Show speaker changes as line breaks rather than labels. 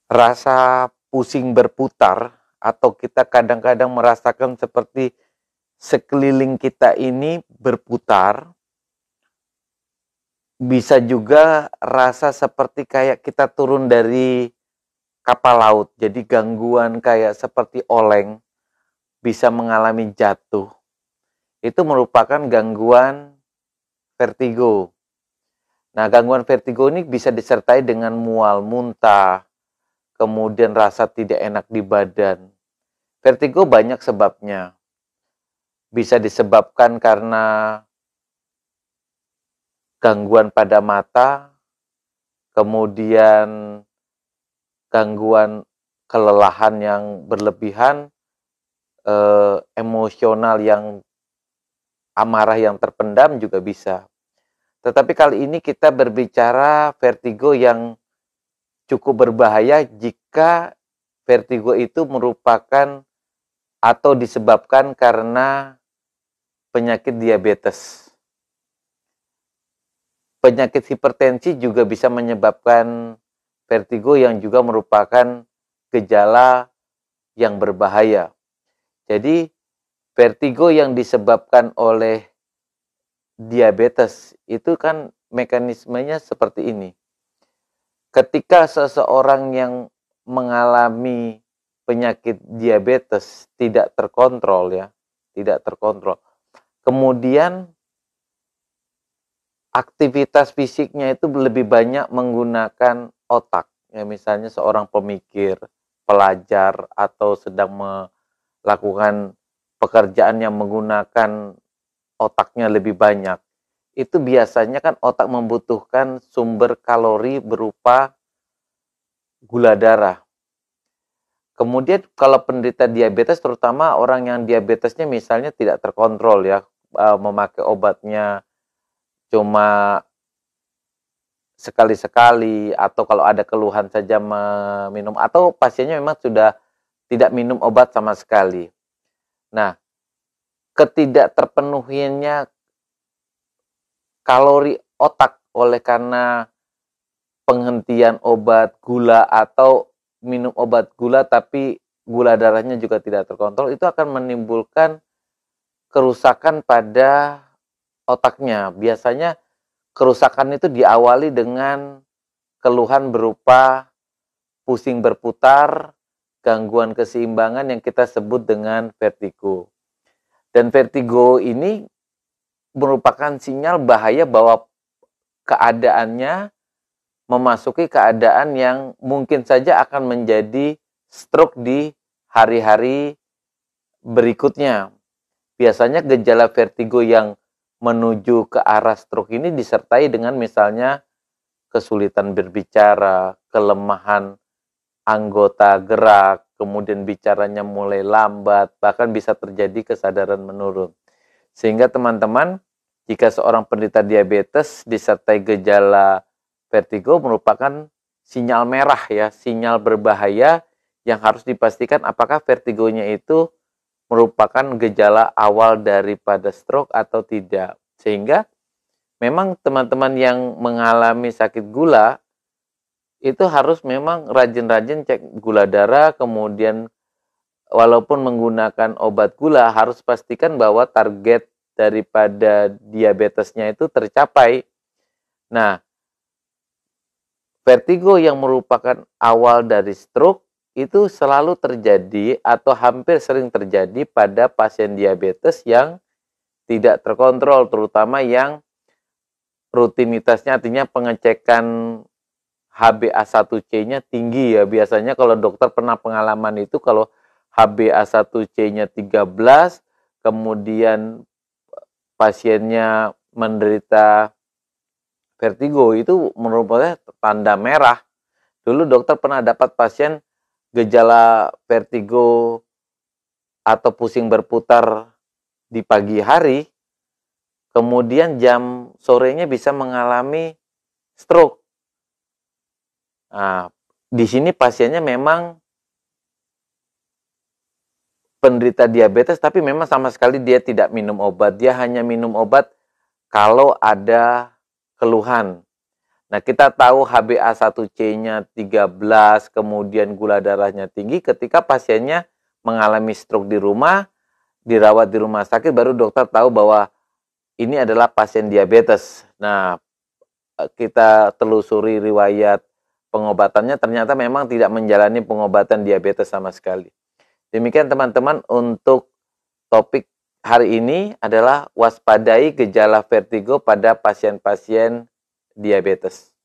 Rasa pusing berputar atau kita kadang-kadang merasakan seperti sekeliling kita ini berputar, bisa juga rasa seperti kayak kita turun dari kapal laut. Jadi gangguan kayak seperti oleng, bisa mengalami jatuh. Itu merupakan gangguan vertigo. Nah, gangguan vertigo ini bisa disertai dengan mual, muntah, kemudian rasa tidak enak di badan. Vertigo banyak sebabnya. Bisa disebabkan karena gangguan pada mata, kemudian gangguan kelelahan yang berlebihan, emosional yang amarah yang terpendam juga bisa. Tetapi kali ini kita berbicara vertigo yang cukup berbahaya jika vertigo itu merupakan atau disebabkan karena penyakit diabetes. Penyakit hipertensi juga bisa menyebabkan vertigo yang juga merupakan gejala yang berbahaya. Jadi, vertigo yang disebabkan oleh diabetes itu kan mekanismenya seperti ini. Ketika seseorang yang mengalami penyakit diabetes tidak terkontrol ya, tidak terkontrol. Kemudian aktivitas fisiknya itu lebih banyak menggunakan otak. Ya, misalnya seorang pemikir, pelajar, atau sedang melakukan pekerjaan yang menggunakan otaknya lebih banyak. Itu biasanya kan otak membutuhkan sumber kalori berupa gula darah. Kemudian kalau penderita diabetes, terutama orang yang diabetesnya misalnya tidak terkontrol ya, memakai obatnya cuma sekali-sekali, atau kalau ada keluhan saja meminum, atau pasiennya memang sudah tidak minum obat sama sekali. Nah, ketidakterpenuhinya kalori otak oleh karena penghentian obat gula atau minum obat gula tapi gula darahnya juga tidak terkontrol, itu akan menimbulkan kerusakan pada otaknya. Biasanya kerusakan itu diawali dengan keluhan berupa pusing berputar, gangguan keseimbangan yang kita sebut dengan vertigo. Dan vertigo ini merupakan sinyal bahaya bahwa keadaannya memasuki keadaan yang mungkin saja akan menjadi stroke di hari-hari berikutnya. Biasanya gejala vertigo yang menuju ke arah stroke ini disertai dengan misalnya kesulitan berbicara, kelemahan anggota gerak, kemudian bicaranya mulai lambat, bahkan bisa terjadi kesadaran menurun. Sehingga teman-teman, jika seorang penderita diabetes disertai gejala vertigo merupakan sinyal merah ya, sinyal berbahaya yang harus dipastikan apakah vertigonya itu merupakan gejala awal daripada stroke atau tidak. Sehingga memang teman-teman yang mengalami sakit gula itu harus memang rajin-rajin cek gula darah, kemudian walaupun menggunakan obat gula harus pastikan bahwa target daripada diabetesnya itu tercapai. Nah, vertigo yang merupakan awal dari stroke itu selalu terjadi atau hampir sering terjadi pada pasien diabetes yang tidak terkontrol, terutama yang rutinitasnya artinya pengecekan HbA1c-nya tinggi ya. Biasanya kalau dokter pernah pengalaman itu kalau HbA1c-nya 13, kemudian pasiennya menderita vertigo, itu merupakan tanda merah. Dulu dokter pernah dapat pasien gejala vertigo atau pusing berputar di pagi hari, kemudian jam sorenya bisa mengalami stroke. Nah, di sini pasiennya memang penderita diabetes, tapi memang sama sekali dia tidak minum obat. Dia hanya minum obat kalau ada keluhan. Nah, kita tahu HbA1c-nya 13, kemudian gula darahnya tinggi, ketika pasiennya mengalami stroke di rumah, dirawat di rumah sakit, baru dokter tahu bahwa ini adalah pasien diabetes. Nah, kita telusuri riwayat pengobatannya, ternyata memang tidak menjalani pengobatan diabetes sama sekali. Demikian teman-teman untuk topik hari ini adalah waspadai gejala vertigo pada pasien-pasien diabetes.